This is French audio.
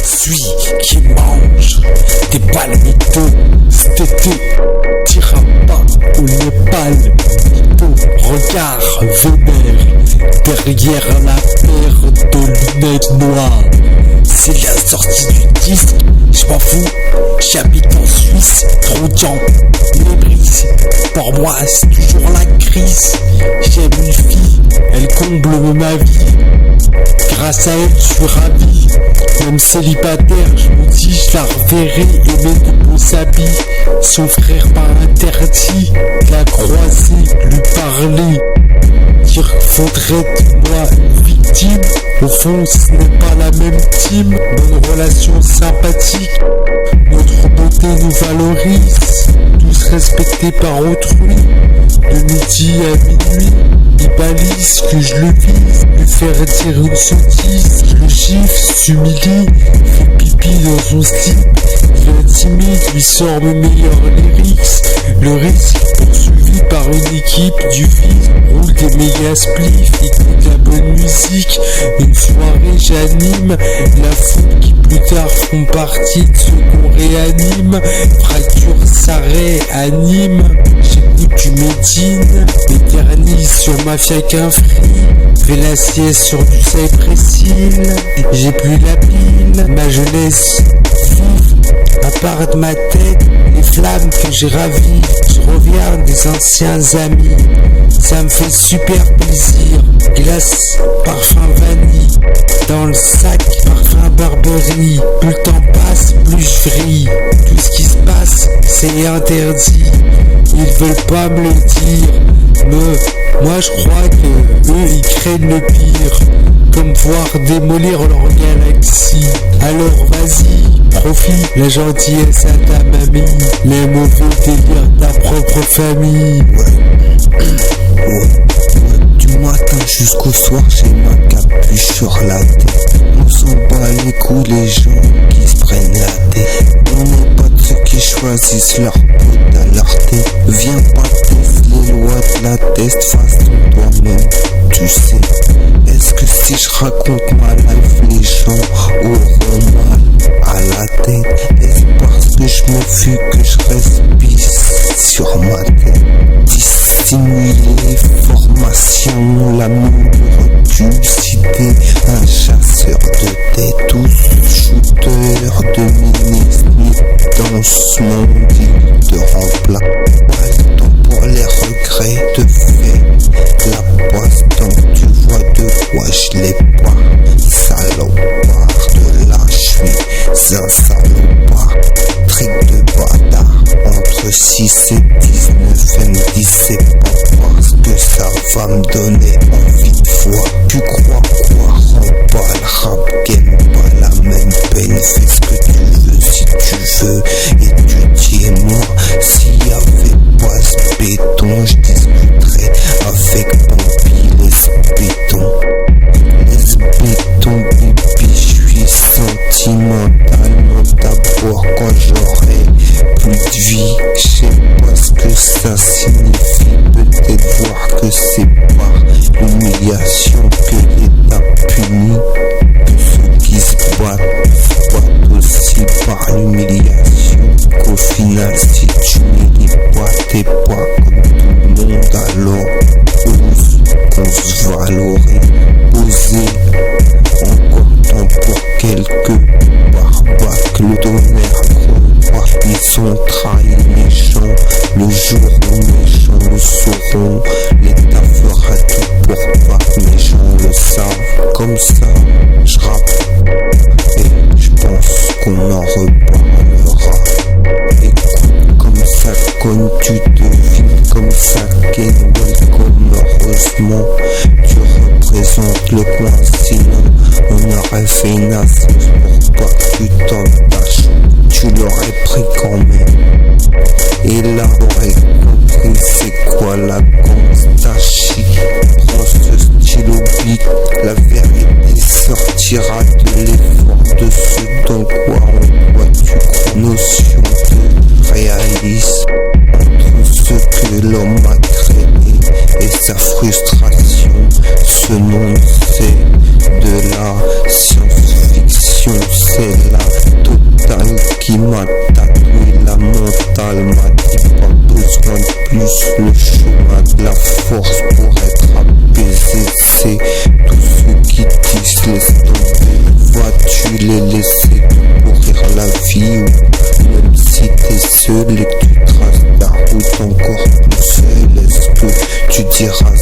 celui qui mange des balles mythos. Cet été, t'iras pas au Népal. Mytho, regard vénère derrière la paire de lunettes noires. C'est la sortie du disque, je m'en fous. J'habite en Suisse, trop de gens les brise. Pour moi, c'est toujours la crise. J'aime une fille, elle comble ma vie. Grâce à elle, je suis ravi. Même célibataire, je me dis, je la reverrai. Aimer de beaux habits. Son frère pas interdit. La croiser, lui parler. Dire qu'il faudrait de moi une victime. Au fond, ce n'est pas la même team. Bonne relation sympathique. Notre beauté nous valorise. Tous respectés par autrui. De midi à minuit, il balise que je le vise. Lui faire dire une sottise, je le gifle, s'humilie. Fait pipi dans son slip. Il intimide, lui sort mes meilleurs lyrics. Le risque poursuivi par une équipe du fils. Roule des méga spliffs, écoute la bonne musique. Une soirée j'anime la foule qui plus tard font partie de ceux qu'on réanime. Fracture ça réanime. J'écoute du Médine, m'éternise sur Mafia qu'un free. Fais la sieste sur du Cypress-Hill. J'ai plus la pile, ma jeunesse vive. À part de ma tête, les flammes que j'ai ravies. Je reviens des anciens amis. Ça me fait super plaisir. Glace, parfum vanille. Dans le sac, parfum Burberry. Plus le temps passe, plus je vrille. Tout ce qui se passe, c'est interdit. Ils veulent pas me le dire. Mais moi je crois que eux ils craignent le pire. Comme voir démolir leur galaxie. Alors vas-y, profite la gentillesse à ta mamie. Les mauvais délires de ta propre famille. Ouais. Du matin jusqu'au soir, j'ai ma capuche sur la tête. On s'en bat les couilles, les gens qui se prennent la tête. On n'est pas de ceux qui choisissent leur pote à leur tête. Viens pas tester les lois de la test, façon toi-même, tu sais. Est-ce que si je raconte ma life, les gens auront mal à la tête? Est-ce parce que je me fuis que je reste pisse sur ma tête? Dissimuler, formation, l'amour dulcité, un chasseur de tête ou shooter de ministre dans ce monde il te remplace. Pas le temps pour les regrets de fait, la poisse tant que tu vois de quoi je l'ai pas. Salopard de là je suis un salopard, trick de bâtard. Entre 6 et 19, elle me dit c'est pas parce que ça va me donner envie de foi. Tu crois quoi? Rends pas le rap game, pas la même peine. Fais ce que tu veux si tu veux. Étudiez-moi. S'il y avait pas ce béton, je discuterais avec Pompie les béton. Les béton, baby, je suis sentimentalement d'abord quand j'aurai plus de vie. Je sais pas ce que ça signifie. Peut-être voir que c'est par l'humiliation que l'État punit. Tous ceux qui se battent aussi par l'humiliation. Qu'au final, si tu n'es pas, t'es pas comme tout le monde. Alors ose qu'on se valorise. Oser encore temps pour quelques barbaques. Le tonnerre gros, ils sont trahis méchants. Le jour où les gens le sauront, l'État fera tout pour pas que les gens le savent. Comme ça, je rappe et je pense qu'on en reparlera. Écoute, comme ça comme tu devines, comme ça qu'est welcome. Heureusement, tu représentes le coin, sinon on aurait fait une assise pour pas que tu t'entaches. Tu l'aurais pris quand même. Et là, t'aurais compris c'est quoi la constachie. Prends ce stylo bic, la vérité sortira de l'effort de ce dans quoi on voit tu crois. Notion de réalisme entre ce que l'homme a créé et sa frustration. Ce monde c'est de la science-fiction. passion, c'est la totale qui m'a tatoué la mentale. M'a dit pas besoin de plus, le chemin de la force pour être apaisé. C'est tous ceux qui disent laisse tomber, vas-tu les laisser courir la vie? Ou même si t'es seul et que tu traces ta route encore tout seul, est-ce que tu diras